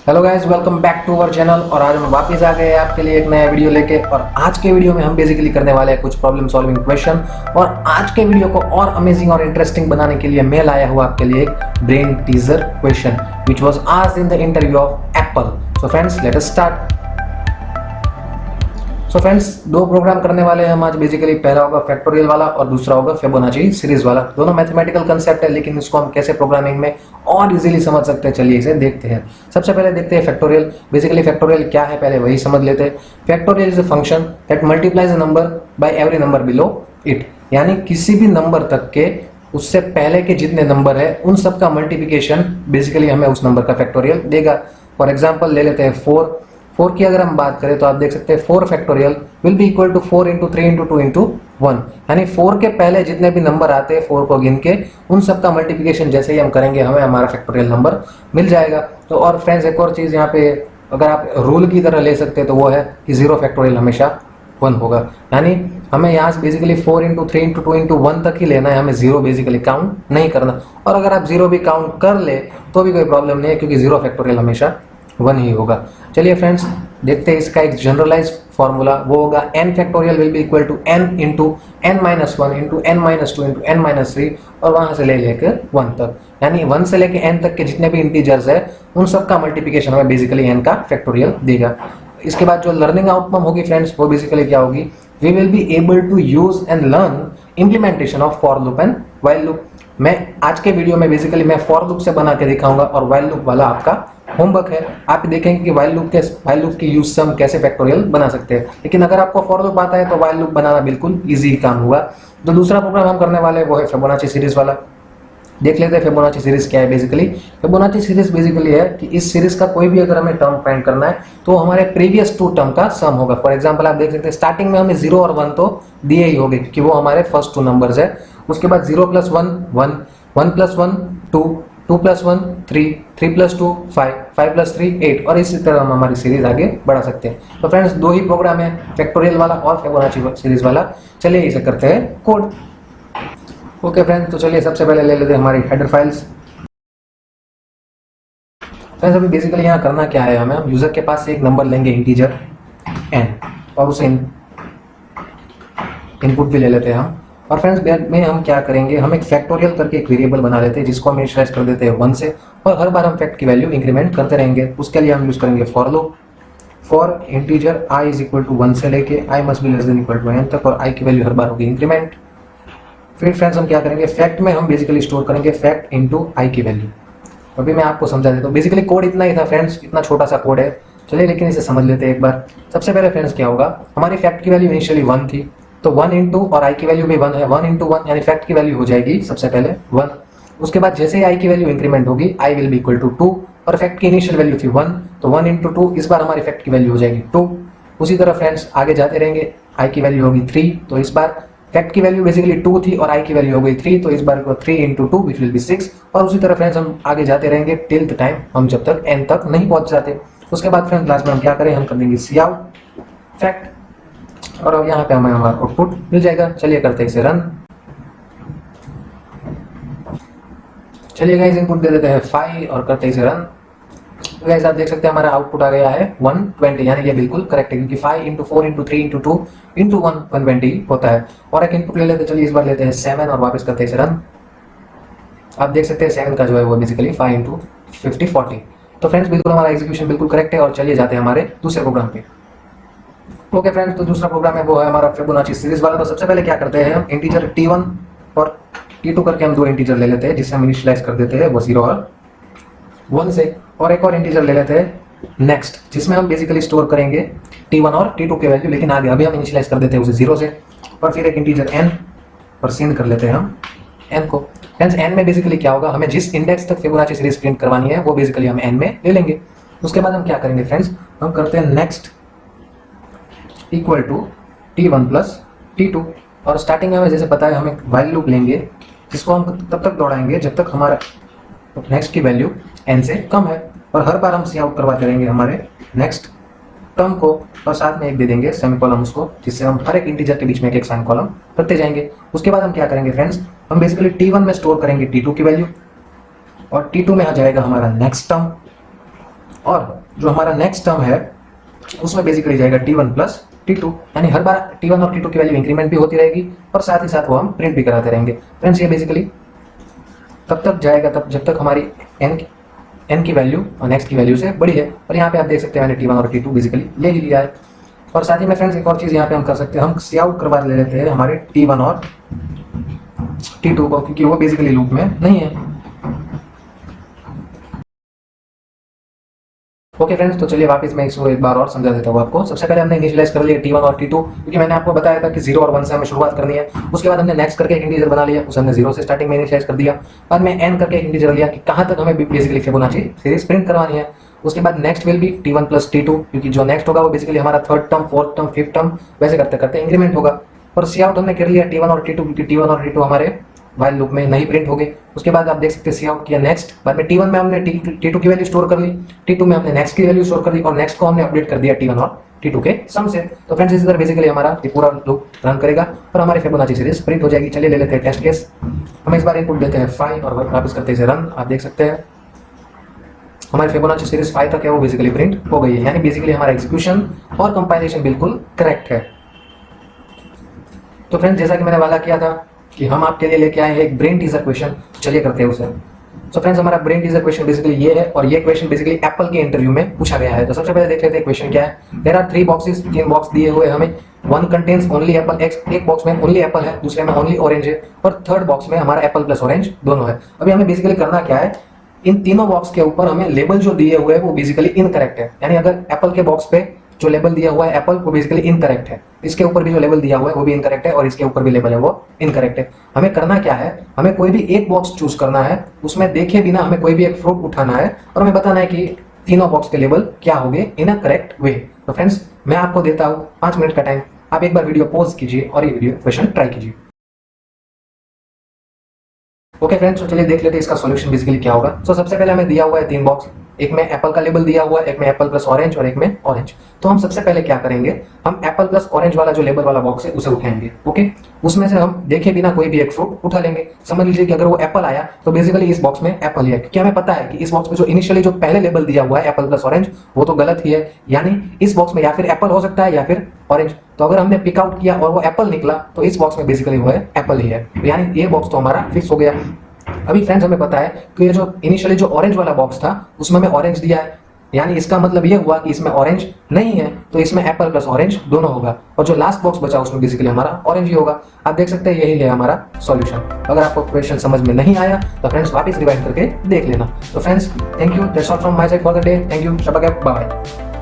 Hello guys, welcome back to our channel. और आज हम वापस आ गए हैं आपके लिए एक नया वीडियो लेके। और आज के वीडियो में हम बेसिकली करने वाले हैं कुछ प्रॉब्लम सॉल्विंग क्वेश्चन। और आज के वीडियो को और अमेजिंग और इंटरेस्टिंग बनाने के लिए मैं लाया हूँ आपके लिए एक brain teaser question which was asked in the interview of Apple. So friends, let us start. So friends, दो प्रोग्राम करने वाले हैं हम आज। बेसिकली पहला होगा फैक्टोरियल वाला और दूसरा होगा फिबोनाची सीरीज वाला। दोनों मैथमेटिकल कंसेप्ट है, लेकिन इसको हम कैसे प्रोग्रामिंग में और इजीली समझ सकते हैं, चलिए इसे देखते हैं। सबसे पहले देखते हैं फैक्टोरियल। बेसिकली फैक्टोरियल क्या है पहले वही समझ लेते हैं। Factorial is a function that multiplies a number by every number below it, यानी किसी भी नंबर तक के उससे पहले के जितने नंबर है उन सब का मल्टीप्लिकेशन बेसिकली हमें उस नंबर का फैक्टोरियल देगा। फॉर एग्जाम्पल ले लेते हैं 4 की अगर हम बात करें तो आप देख सकते हैं 4 factorial will be equal to 4 into 3 into 2 into 1, यानी 4 के पहले जितने भी नंबर आते हैं 4 को गिन के उन सब का मल्टीप्लिकेशन जैसे ही हम करेंगे हमें हमारा फैक्टोरियल नंबर मिल जाएगा। तो और फ्रेंड्स, एक और चीज़ यहाँ पे अगर आप रूल की तरह ले सकते हैं तो वो है कि 0 फैक्टोरियल हमेशा 1 होगा, यानी हमें यहाँ से बेसिकली 4 इंटू 3 इंटू 2 इंटू 1 तक ही लेना है, हमें 0 बेसिकली काउंट नहीं करना। और अगर आप 0 भी काउंट कर ले तो भी कोई प्रॉब्लम नहीं है, क्योंकि 0 फैक्टोरियल हमेशा 1 ही होगा। चलिए फ्रेंड्स, देखते हैं इसका एक जनरलाइज फॉर्मूला। वो होगा n factorial will be equal to n into n minus 1 into n minus 2 into n minus 3 और वहां से ले लेकर 1 तक, यानी 1 से लेकर n तक के जितने भी इंटीजर्स है उन सब का मल्टीप्लिकेशन हमें बेसिकली n का फैक्टोरियल देगा। इसके बाद जो लर्निंग आउटकम होगी फ्रेंड्स, वो बेसिकली क्या होगी, we will be able to use and learn implementation of for loop and while loop. मैं आज के वीडियो में बेसिकली मैं फॉर लूप से बना के दिखाऊंगा और व्हाइल लूप वाला आपका होमवर्क है। आप देखेंगे कि व्हाइल लूप की यूज से हम कैसे फैक्टोरियल बना सकते हैं। लेकिन अगर आपको फॉर लूप आता है तो व्हाइल लूप बनाना बिल्कुल इजी काम हुआ। तो दूसरा प्रोग्राम हम करने वाले हैं वो है फिबोनाची सीरीज वाला। देख लेते हैं फिबोनाची सीरीज क्या है। बेसिकली फिबोनाची सीरीज बेसिकली है कि इस सीरीज का कोई भी अगर हमें टर्म फाइंड करना है तो हमारे प्रीवियस 2 टर्म का सम होगा। फॉर एग्जांपल आप देख सकते हैं स्टार्टिंग में हमें 0 और 1 तो दिए ही होंगे क्योंकि वो हमारे फर्स्ट 2 नंबर्स है। उसके बाद 0 plus 1 1, 1 plus 1 2, 2 plus 1 3, 3 plus 2 5, 5 plus 3 8 और इसी तरह हम हमारी सीरीज आगे बढ़ा सकते हैं। तो फ्रेंड्स, 2 ही प्रोग्राम है, फैक्टोरियल वाला और फिबोनाची सीरीज वाला। चलिए इसे करते हैं कोड। ओके फ्रेंड्स, तो चलिए सबसे पहले ले लेते हैं हमारी हेडर फाइल्स। फ्रेंड्स, अभी बेसिकली यहाँ करना क्या है, हम यूजर के पास से एक नंबर लेंगे इंटीजर n और उसे इनपुट भी ले लेते हैं हम। और फ्रेंड्स में हम क्या करेंगे, हम एक फैक्टोरियल करके एक वेरिएबल बना लेते हैं जिसको हम इनिशियलाइज कर देते हैं 1 से, और हर बार हम फैक्ट की वैल्यू इंक्रीमेंट करते रहेंगे। उसके लिए हम यूज करेंगे for loop. For integer i is equal to 1 से लेके i must be less than equal to n तक, और i की वैल्यू हर बार होगी इंक्रीमेंट। फिर फ्रेंड्स हम क्या करेंगे, फैक्ट में हम बेसिकली स्टोर करेंगे फैक्ट इनटू i की वैल्यू। अभी मैं आपको समझा देता हूँ। बेसिकली कोड इतना ही था फ्रेंड्स, इतना छोटा सा कोड है। चलिए लेकिन इसे समझ लेते हैं एक बार। सबसे पहले फ्रेंड्स क्या होगा, हमारी फैक्ट की वैल्यू इनिशियली 1 थी, तो 1 इंटू और i की वैल्यू भी 1 है, 1 इंटू 1 यानी फैक्ट की वैल्यू हो जाएगी सबसे पहले 1। उसके बाद जैसे ही i की वैल्यू इंक्रीमेंट होगी i will be equal to 2, और फैक्ट की इनिशियल वैल्यू थी 1, तो 1 इंटू 2 इस बार हमारी फैक्ट की वैल्यू हो जाएगी 2। उसी तरह फ्रेंड्स आगे जाते रहेंगे, i की वैल्यू होगी 3, तो इस बार फैक्ट की वैल्यू बेसिकली 2 थी और i की वैल्यू हो गई 3, तो इस बार को 3 इंटू 2 विच विल बी 6। और उसी तरह फ्रेंड्स हम आगे जाते रहेंगे टिल द टाइम हम जब तक n तक नहीं पहुंच जाते। उसके बाद फ्रेंड्स लास्ट में हम क्या करें, हम कर देंगे सी आउट फैक्ट, और अब यहाँ पे हमें हमारा आउटपुट मिल जाएगा। चलिए करते हैं इसे रन। चलिए गाइस इनपुट दे देते हैं 5 और करते हैं इसे रन। तो गाइस आप देख सकते हैं हमारा आउटपुट आ गया है 120, यानी ये बिल्कुल करेक्ट है क्योंकि 5 इंटू 4 इंटू 3 इंटू 2 इंटू 1 120 होता है। और एक इनपुट ले लेते हैं, चलिए इस बार लेते हैं 7 और वापस करते हैं इसे रन। आप देख सकते हैं 7 का जो है वो बेसिकली 5 इंटू 50 40। तो फ्रेंड्स बिल्कुल हमारा एग्जीक्यूशन बिल्कुल करेक्ट है। और चलिए जाते हैं हमारे दूसरे प्रोग्राम पे। ओके फ्रेंड्स, तो दूसरा प्रोग्राम है वो है हमारा फिबोनाची सीरीज वाला। तो सबसे पहले क्या करते हैं, हम इंटीजर t1 और t2 करके हम 2 इंटीजर ले लेते हैं जिससे हम इनिशियलाइज कर देते हैं वो 0 और 1 से, और एक और इंटीजर ले लेते हैं नेक्स्ट जिसमें हम बेसिकली स्टोर करेंगे t1 और t2 की वैल्यू, लेकिन आगे अभी हम इनिशियलाइज कर देते हैं उसे 0 से। और फिर एक इंटीजर n और सेंड कर लेते हैं हम n को। फ्रेंड्स n में बेसिकली क्या होगा, हमें जिस इंडेक्स तक फिबोनाची सीरीज प्रिंट करवानी है वो बेसिकली हम n में ले लेंगे। उसके बाद हम क्या करेंगे फ्रेंड्स, हम करते हैं next equal to t1 plus t2, और स्टार्टिंग में हमें जैसे पता है हम एक व्हाइल लूप लेंगे जिसको हम तब तक दौड़ाएंगे जब तक हमारा नेक्स्ट की वैल्यू n से कम है, और हर बार हम सी आउट करवाते रहेंगे हमारे नेक्स्ट टर्म को, और साथ में एक दे देंगे सेमीकोलन उसको, जिससे हम हर एक इंटीजर के बीच में एक सेमीकोलन रखते जाएंगे। उसके बाद हम क्या करेंगे फ्रेंड्स, हम बेसिकली t1 में स्टोर करेंगे t2 की वैल्यू, और t2 में आ जाएगा हमारा नेक्स्ट टर्म, और जो हमारा नेक्स्ट टर्म है उसमें बेसिकली जाएगा T1 प्लस T2, यानी हर बार T1 और T2 की वैल्यू इंक्रीमेंट भी होती रहेगी और साथ ही साथ वो हम प्रिंट भी कराते रहेंगे। फ्रेंड्स ये बेसिकली तब तक जाएगा तब जब तक हमारी n की वैल्यू और नेक्स्ट की वैल्यू से बड़ी है। और यहाँ पे आप देख सकते हैं मैंने T1 और T2 बेसिकली ले ही लिया है। और साथ ही में फ्रेंड्स एक और चीज़ यहाँ पे हम कर सकते हैं, हम सी आउट करवा ले लेते हैं हमारे T1 और T2 को, क्योंकि वो बेसिकली लूप में नहीं है। ओके फ्रेंड्स, तो चलिए वापस मैं इसको एक बार और समझा देता हूँ आपको। सबसे पहले हमने इनिशियलाइज कर लिया T1 और T2, क्योंकि मैंने आपको बताया था कि 0 और 1 से हमें शुरुआत करनी है। उसके बाद हमने नेक्स्ट करके एक इंटीजर बना लिया, उसे हमने 0 से स्टार्टिंग में इनिशियलाइज कर दिया। बाद में n करके एक इंटीजर लिया कि कहाँ तक हमें बेसिकली फिबोनाची सीरीज प्रिंट करवानी है। उसके बाद next will be T1 plus T2, क्योंकि जो नेक्स्ट होगा वो बेसिकली हमारा third term, fourth term, fifth term वैसे करते करते इंक्रीमेंट होगा। और सी आउट हमने कर लिया T1 और T2, क्योंकि T1 और T2 हमारे वाइल लूप में नहीं प्रिंट हो गए। उसके बाद आप देख सकते हैं सी आउट किया नेक्स्ट, बाद में T1 में हमने T2 की वैल्यू स्टोर कर ली, T2 में हमने नेक्स्ट की वैल्यू स्टोर कर दी और नेक्स्ट को हमने अपडेट कर दिया T1 और T2 के सम से। तो फ्रेंड्स इस तरह बेसिकली हमारा ये पूरा लूप रन करेगा और हमारी फिबोनाची सीरीज प्रिंट हो जाएगी। चलिए ले लेते हैं टेस्ट केस। हम इस बार इनपुट देते हैं 5 और वापस करते हैं इसे रन। आप देख सकते हैं हमारी फिबोनाची सीरीज 5 तक है वो बेसिकली प्रिंट हो गई है, यानी बेसिकली हमारा एग्जीक्यूशन और कंपाइलेशन बिल्कुल करेक्ट है। तो फ्रेंड्स जैसा कि मैंने वादा किया था कि हम आपके लिए लेके आए हैं एक ब्रेन टीजर क्वेश्चन, चलिए करते हैं उसे। सो फ्रेंड्स हमारा ब्रेन टीजर क्वेश्चन बेसिकली ये है और ये क्वेश्चन बेसिकली एप्पल के इंटरव्यू में पूछा गया है। तो सबसे पहले देख लेते हैं क्वेश्चन क्या है। देयर आर 3 बॉक्सेस, 3 बॉक्स दिए हुए हमें। वन कंटेन्स ओनली एप्पल, एक बॉक्स में ओनली एप्पल है, दूसरे में ओनली ऑरेंज है और थर्ड बॉक्स में हमारा एप्पल प्लस ऑरेंज दोनों है। अभी हमें बेसिकली करना क्या है, इन तीनों बॉक्स के ऊपर हमें लेबल जो दिए हुए हैं वो बेसिकली इनकरेक्ट है, यानी अगर एप्पल के बॉक्स पे जो लेबल दिया हुआ है एप्पल वो बेसिकली इनकरेक्ट है, इसके ऊपर भी जो लेबल दिया हुआ है वो भी इनकरेक्ट है और इसके ऊपर भी लेबल है वो इनकरेक्ट है। हमें करना क्या है, हमें कोई भी एक बॉक्स चूज करना है, उसमें देखे बिना हमें कोई भी एक फ्रूट उठाना है और हमें बताना है कि तीनों बॉक्स के लेबल क्या होंगे इन अ करेक्ट वे। तो फ्रेंड्स मैं आपको देता हूँ 5 मिनट का टाइम, आप एक बार वीडियो पॉज कीजिए और ये वीडियो क्वेश्चन ट्राई कीजिए। ओके फ्रेंड्स, तो चलिए देख लेते हैं इसका सॉल्यूशन बेसिकली क्या होगा। सो सबसे पहले हमें दिया हुआ है 3 बॉक्स, एक में एप्पल का लेबल दिया हुआ है, एक में एप्पल प्लस ऑरेंज और एक में ऑरेंज। तो हम सबसे पहले क्या करेंगे, हम एप्पल प्लस ऑरेंज वाला जो लेबल वाला बॉक्स है उसे उठाएंगे। ओके, उसमें से हम देखे बिना कोई भी एक फ्रूट उठा लेंगे। समझ लीजिए कि अगर वो एप्पल आया तो बेसिकली इस बॉक्स में एप्पल ही है, क्योंकि हमें पता है कि इस बॉक्स में जो इनिशियली जो पहले लेबल दिया हुआ है एप्पल प्लस ऑरेंज वो तो गलत ही है, यानी इस बॉक्स में या फिर एप्पल हो सकता है या फिर ऑरेंज। तो अगर हमने पिक आउट किया और वो एप्पल निकला तो इस बॉक्स में बेसिकली वो है एप्पल ही है, तो यानी ये बॉक्स तो हमारा फिक्स हो गया। अभी फ्रेंड्स हमें पता है कि ये जो इनिशियली जो ऑरेंज वाला बॉक्स था उसमें हमें ऑरेंज दिया है, यानी इसका मतलब ये हुआ कि इसमें ऑरेंज नहीं है, तो इसमें एप्पल प्लस ऑरेंज दोनों होगा और जो लास्ट बॉक्स बचा उसमें बेसिकली हमारा ऑरेंज ही होगा। आप देख सकते हैं यही है हमारा सॉल्यूशन। अगर आपको क्वेश्चन समझ में नहीं आया तो फ्रेंड्स वापस रिवाइंड करके देख लेना। तो friends thank you, that's all from my side for the day. Thank you, Shaba, bye.